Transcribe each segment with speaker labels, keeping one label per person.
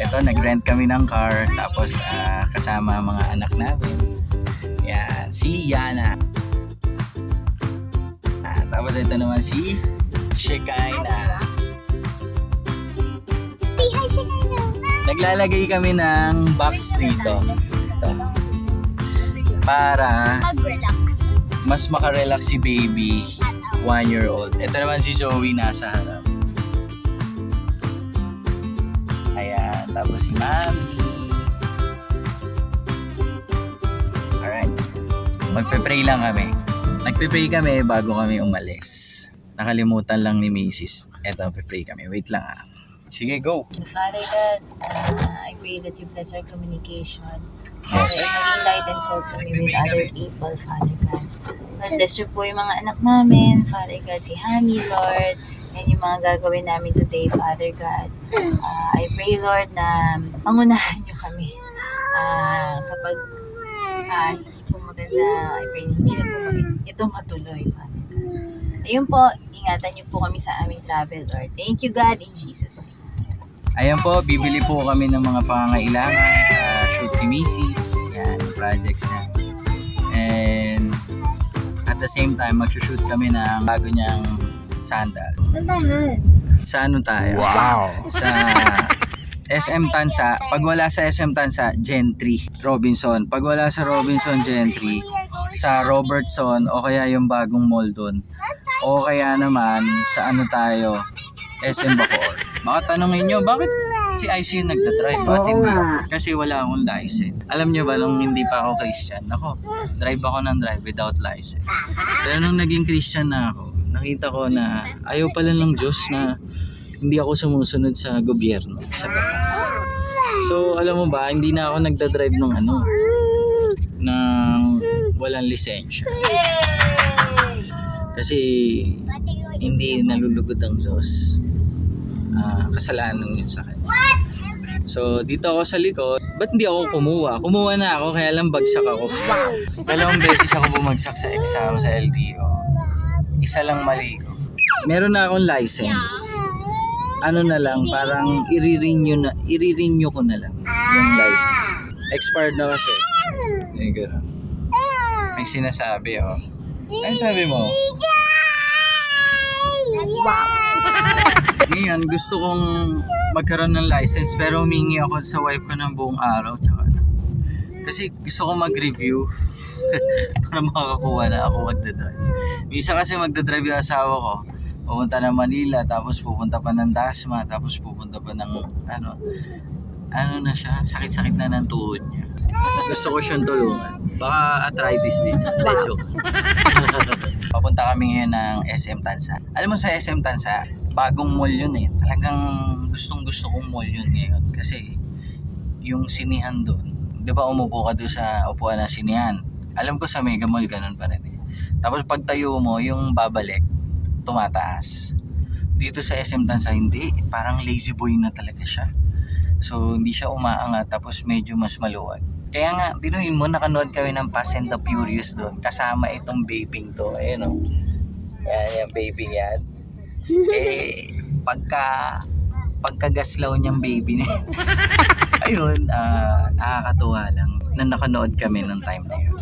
Speaker 1: Ito, nag-rent kami ng car. Tapos kasama ang mga anak namin. Yan, si Yana. Tapos ito naman si Shekinah.
Speaker 2: Hi, Shekinah.
Speaker 1: Naglalagay kami ng box dito. Ito. Para
Speaker 2: Mag-relax.
Speaker 1: mas makarelax si baby, 1-year-old. Ito naman si Zoe nasa harap. Ayan, tapos si Mami. Alright. Magpe-pray lang kami. Nagpe-pray kami bago kami umalis. Nakalimutan lang ni Mrs. Ito, magpe-pray kami. Wait lang ah. Sige, go.
Speaker 3: Father God, I pray that you bless our communication.
Speaker 1: Yes.
Speaker 3: Father, mag-enlighten soul kami with other people, Father God. Lord, bless niyo po yung mga anak namin, Father God, si Honey, Lord, and yung mga gagawin namin today, Father God. I pray, Lord, na pangunahan niyo kami. Kapag hindi po maganda, I pray na hindi na po ito matuloy, Father God. Ayun po, ingatan niyo po kami sa aming travel, Lord. Thank you, God, in Jesus' name.
Speaker 1: Ayan po, bibili po kami ng mga pangangailangan sa shoot ni Mrs. Yan, yung projects niya. And at the same time, mag-shoot kami ng bago niyang sandal.
Speaker 2: Sandahan.
Speaker 1: Sa ano tayo? Wow! Sa SM Tansa. Pag wala sa SM Tansa, Gentry, Robinson. Pag wala sa Robinson, Gentry, sa Robertson o kaya yung bagong mall doon. O kaya naman sa ano tayo, SM Bacoor. Baka tanongin nyo, bakit si IC nagdadrive? Bakit hindi? Kasi wala akong license. Alam nyo ba, nung hindi pa ako Christian, drive ako ng drive without license. Pero nung naging Christian na ako, nakita ko na ayaw pala ng Diyos na hindi ako sumusunod sa gobyerno, sa batas. So, alam mo ba, hindi na ako nagdadrive ng ng walang lisensya. Kasi hindi nalulugod ang Diyos. Kasalanan yun sa akin. So, dito ako sa likod. Ba't hindi ako kumuha? Kumuha na ako, kaya lang bagsak ako. Dalawang beses ako bumagsak sa exam sa LTO. Isa lang mali ko. Meron na akong license. Ano na lang, parang i-renew ko na lang yung license. Expired na kasi. May sinasabi, oh. Ano sabi mo? Ngayon, gusto kong magkaroon ng license pero humingi ako sa wife ko ng buong araw. Kasi gusto kong mag-review para makakuha na ako magdadrive. Minsan kasi magdadrive yung asawa ko. Pupunta ng Manila, tapos pupunta pa ng Dasma, tapos pupunta pa ng ano na siya, sakit-sakit na ng tuhod niya. Gusto ko siyang tulungan. Baka arthritis din. Joke. Papunta kami ngayon ng SM Tansa. Alam mo sa SM Tansa, bagong mall yun eh. Talagang gustong-gusto kong mall yun ngayon. Kasi yung sinihan doon, di ba umupo ka doon sa upuan ng sinihan? Alam ko sa Mega Mall ganun pa rin eh. Tapos pag tayo mo, yung babalik, tumataas. Dito sa SM Tansa hindi. Parang lazy boy na talaga siya. So hindi siya umaangat tapos medyo mas maluwag. Kaya nga, binuhin mo, nakanood kami ng Fast and the Furious doon. Kasama itong vaping to. Ayun o. Yan, yung vaping yan. Eh, pagkagaslaw niyang baby niya. Ayun, nakakatuwa lang na nakanood kami ng time na yun.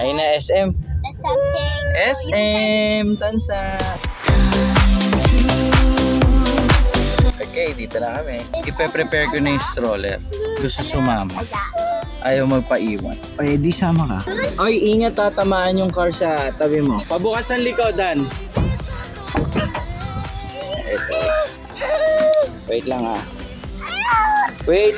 Speaker 1: Ayun na, SM.
Speaker 2: That's something.
Speaker 1: SM Tansa. Okay, dito na kami. Ipe-prepare ko na yung stroller. Gusto sumama. Ayaw magpaiwan. Ay, di sama ka. Ay, ingat, tatamaan yung car sa tabi mo. Pabukas ang likodan. Ito. Wait lang ah. Wait.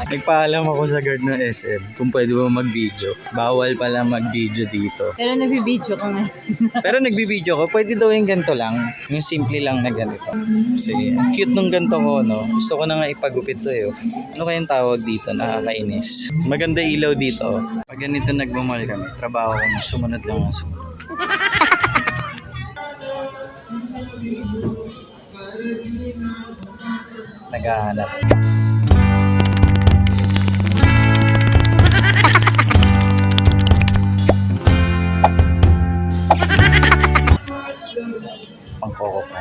Speaker 1: Nagpaalam ako sa guard ng SM kung pwede ba mag-video. Bawal pala mag-video dito.
Speaker 3: Pero nagbibideo ka nga.
Speaker 1: Pero nagbibideo ko, pwede daw yung ganito lang. Yung simple lang na ganito. Sige, ang cute nung ganito ko, no? Gusto ko na nga ipagupit to eh. Ano kayang tawag dito? Nakakainis. Maganda ilaw dito. Pag ganito nagmamahal kami, trabaho ko, sumunod lang ang sumunod. Naghahanap.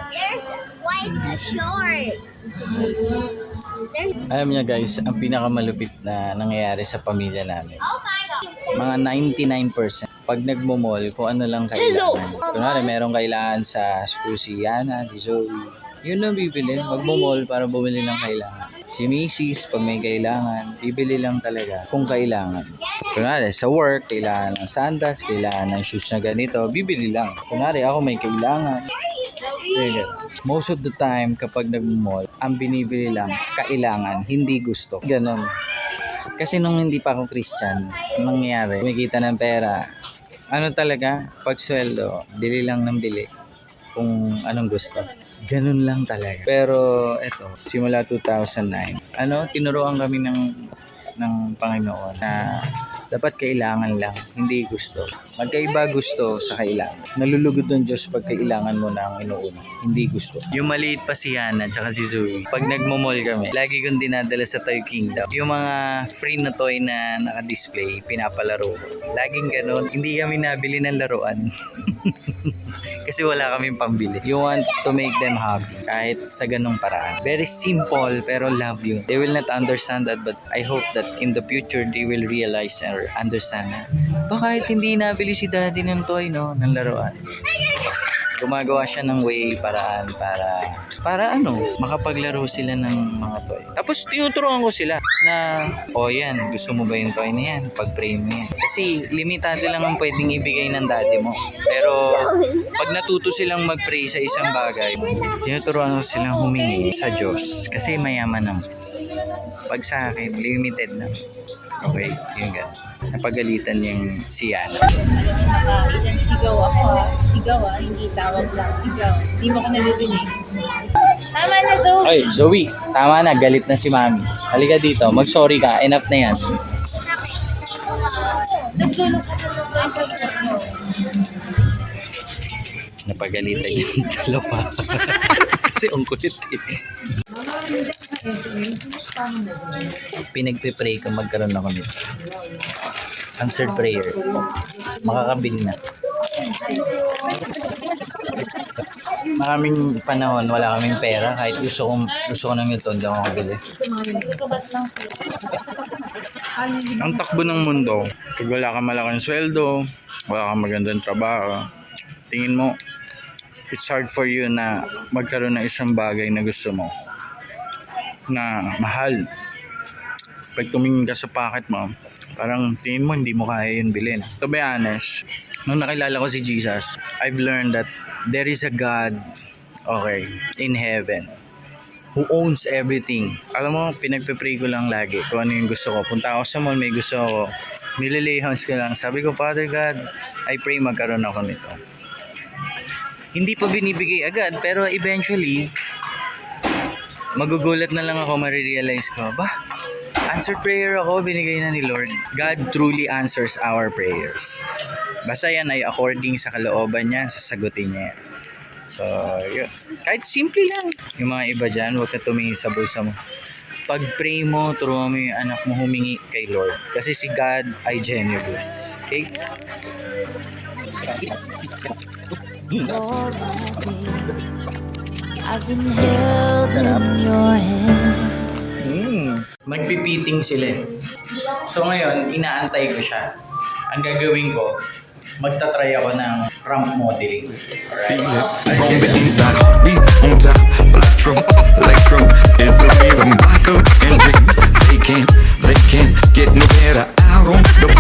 Speaker 1: much.
Speaker 2: There's white shorts.
Speaker 1: Alam niya guys, ang pinakamalupit na nangyayari sa pamilya namin.
Speaker 2: Oh my god.
Speaker 1: Mga 99% pag nagmo-mall, kung ano lang kailangan. Kunwari, merong kailangan sa school si Yana, si Zoe. Yun lang bibili. Magmo-mall para bumili lang kailangan. Si Mrs. pag may kailangan, bibili lang talaga kung kailangan. Kunwari, sa work, kailangan ng sandals, kailangan ng shoes na ganito, bibili lang. Kunwari, ako may kailangan. Ganyan. Most of the time, kapag nag-mall, ang binibili lang, kailangan, hindi gusto. Ganon. Kasi nung hindi pa ako Christian, ang nangyayari, kumikita ng pera, ano talaga, pag sweldo, bili lang ng bili kung anong gusto. Ganun lang talaga. Pero eto, simula 2009, tinuruan kami ng Panginoon na dapat kailangan lang, hindi gusto. Magkaiba gusto sa kailangan. Nalulugod ng Diyos pag kailangan mo na ang inuuna, hindi gusto. Yung maliit pa si Hannah tsaka si Zoe, pag nagmo-mall kami, lagi kong dinadala sa Toy Kingdom. Yung mga free na toy na naka-display, pinapalaro ko. Laging ganun, hindi kami nabili ng laruan. Kasi wala kaming pambili. You want to make them happy kahit sa ganung paraan. Very simple pero love you. They will not understand that, but I hope that in the future they will realize or understand na kahit hindi nabili si daddy ng toy, no, ng laruan. Gumagawa siya ng way, paraan para makapaglaro sila ng mga toy. Tapos tinuturuan ko sila na, yan, gusto mo ba yung toy na yan? Pag-pray mo yan. Kasi limitado lang ang pwedeng ibigay ng daddy mo. Pero pag natuto silang mag-pray sa isang bagay, tinuturuan ko silang humingi sa Diyos. Kasi mayaman ang Diyos. Pag sa akin, limited na. Okay, yun nga. Napagalitan yung si Yana.
Speaker 3: Ilang sigaw ako Sigaw hindi tawag lang. Sigaw. Hindi mo ko nalilinig. Tama na, Zoe.
Speaker 1: Ay, Zoe, tama na. Galit na si Mami. Halika dito. Mag-sorry ka. Enough na yan. Napagalitan yung dalawa. Kasi ang kulit eh. Pinagpipray ko magkaroon ako nito. Answered prayer. Makakabili na. Maraming panahon wala kaming pera. Kahit gusto ko ng ito, hindi ako makabili.
Speaker 3: Susubat lang sila.
Speaker 1: Ang takbo ng mundo, pag wala kang malaking sweldo, wala kang magandang trabaho, tingin mo, it's hard for you na magkaroon ng isang bagay na gusto mo na mahal. Pag tumingin ka sa pocket mo, parang tingin mo hindi mo kaya yun bilhin. To be honest, nung nakilala ko si Jesus, I've learned that there is a God, in heaven, who owns everything. Alam mo, pinagpipray ko lang lagi kung ano yung gusto ko. Punta ako sa mall, may gusto ako. Nililay hands ko lang. Sabi ko, Father God, I pray magkaroon ako nito. Hindi pa binibigay agad, pero eventually, magugulat na lang ako, marirealize ko, answer prayer ako, binigay na ni Lord. God truly answers our prayers. Basta yan ay according sa kalooban niya, sasagutin niya yan. So, yun. Kahit simple lang. Yung mga iba dyan, huwag ka tumingin sa bulsa mo. Pag pray mo, turuan mo yung anak mo humingi kay Lord. Kasi si God ay generous. Okay?
Speaker 4: I've been held in your hand.
Speaker 1: Magpipiting sila. So ngayon, inaantay ko siya. Ang gagawin ko, magta-try ako ng ramp modeling. Alright?
Speaker 5: From the inside, we on top. Electro is the rhythm. Michael and James, they can't get no better out on the floor.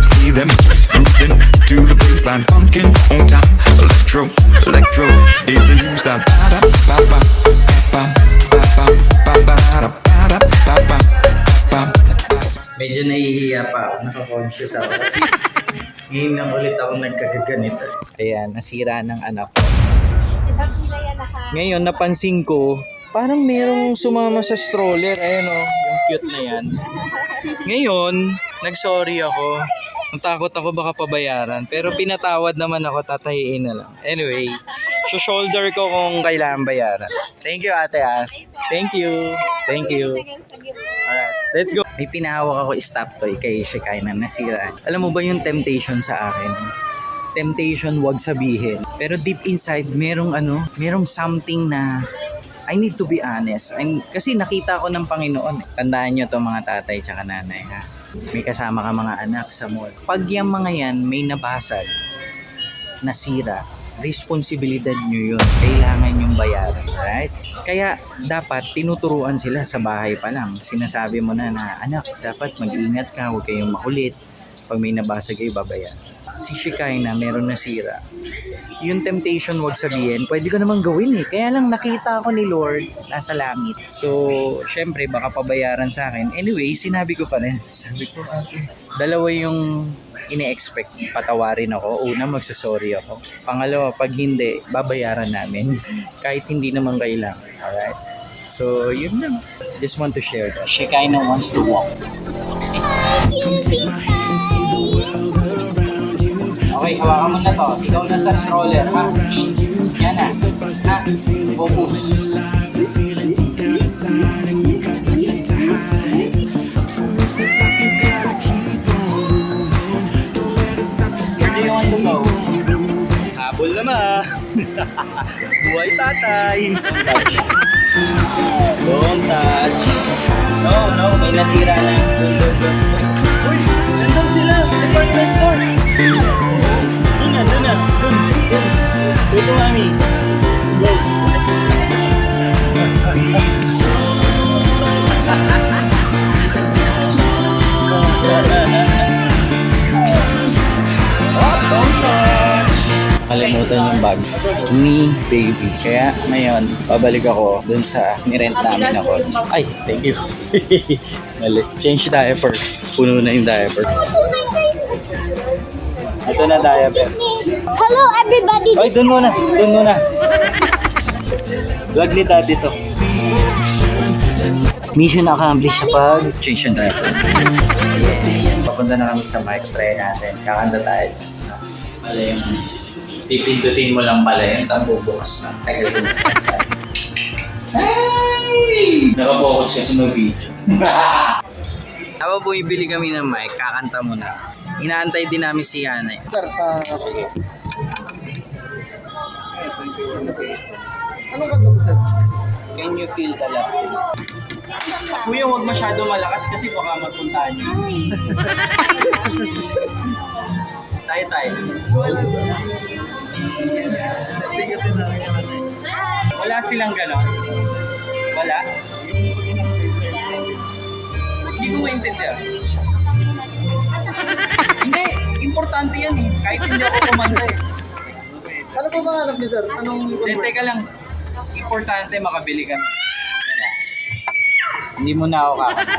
Speaker 5: See them moving to the baseline, funkin' on top. Electro is the new style.
Speaker 1: Medyo nahihiya pa ako, naka-conscious ako kasi ngayon lang ulit ako nagkagaganito. Ayan, nasira ng anak ko. Ngayon, napansin ko, parang merong sumama sa stroller. Ayan o, yung cute na yan. Ngayon, nag-sorry ako. Natakot ako baka pabayaran. Pero pinatawad naman ako, tatahiin na lang. Anyway, shoulder ko kung kailangan bayaran. Thank you, ate. Thank you. Alright, let's go. May pinahawak ako stop toy kay Shekinah na nasira. Alam mo ba yung temptation sa akin? temptation wag sabihin. Pero deep inside, merong something na I need to be honest. Kasi nakita ko ng Panginoon. Tandaan nyo to mga tatay tsaka nanay ha. May kasama ka mga anak sa mall. Pag yung mga yan may nabasag, nasira, responsibilidad nyo yun. Kailangan yung bayaran. Right? Kaya dapat tinuturuan sila sa bahay pa lang. Sinasabi mo na anak, dapat mag-ingat ka, huwag kayong makulit. Pag may nabasag kayo, babayaran. Si Shekinah, meron nasira. Yung temptation, wag sabihin, pwede ko namang gawin eh. Kaya lang nakita ko ni Lord nasa langit. So, syempre, baka pabayaran sa akin. Anyway, sinabi ko pa rin. Sabi ko, dalawa yung ine-expect. Patawarin ako. Una, magsasorry ako. Pangalawa, pag hindi, babayaran namin. Kahit hindi naman kailangan. Alright? So, yun lang. Just want to share that. Shekinah wants to walk. Okay, hawakan mo na to. Ikaw na sa stroller, ha? Yan na. Ha? Focus. Where do you want to go? Habol naman. Buhay tatay. Don't touch. No, may nasira na. Uy, nandun sila. Department store. Doon na. Dito, mami. Go. Don't touch. Kalimutan yung bag ni baby. Kaya ngayon, babalik ako dun sa nirent namin na kotse. Ay, thank you. Mali. Change diaper. Puno na yung diaper. Ito na diaper.
Speaker 2: Hello, everybody.
Speaker 1: Ay, dun muna. Vlog ni daddy to. Mission accomplished sa pag-change yung diaper. Papunta na kami sa mic try natin. Kakanta tayo. Pala yung pipindutin mo lang pala yun. Tapos bukas na. Tagal ko. Hey! Nakapokus kasi mag-video. Habang bumibili kami ng mic, kakanta muna. Inaantay din namin si Yanay.
Speaker 6: Sir,
Speaker 1: Sige.
Speaker 6: anong kanta mo, sir?
Speaker 1: Can you feel the love? Kuya, huwag masyado malakas kasi baka magpuntahan niyo. Tayo.
Speaker 6: Hindi kasi namin naman.
Speaker 1: Wala silang gano'n? Wala? Hindi ko maintindihan. Hindi, importante yan eh. Kahit hindi ako kumanta eh.
Speaker 6: Ano po mga alam niyo, sir? Anong
Speaker 1: Hindi, teka lang. Importante makabili kami. Hindi mo na ako kakanta.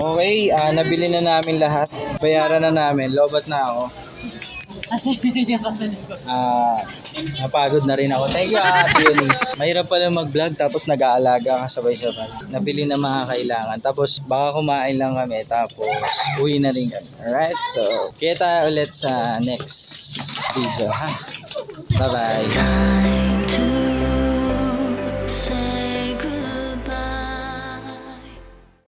Speaker 1: Okay, nabili na namin lahat. Bayaran na namin. Lobat na ako.
Speaker 3: Kasi hindi pa sa likod.
Speaker 1: Napagod na rin ako. Thank you, Ate Eunice. Mahirap pala mag-vlog tapos nag-aalaga ka sabay-sabay. Nabili na mga kailangan. Tapos baka kumain lang kami. Tapos uwi na rin kami. Alright? So, kita ulit sa next video. Ha? Bye-bye.
Speaker 4: Time to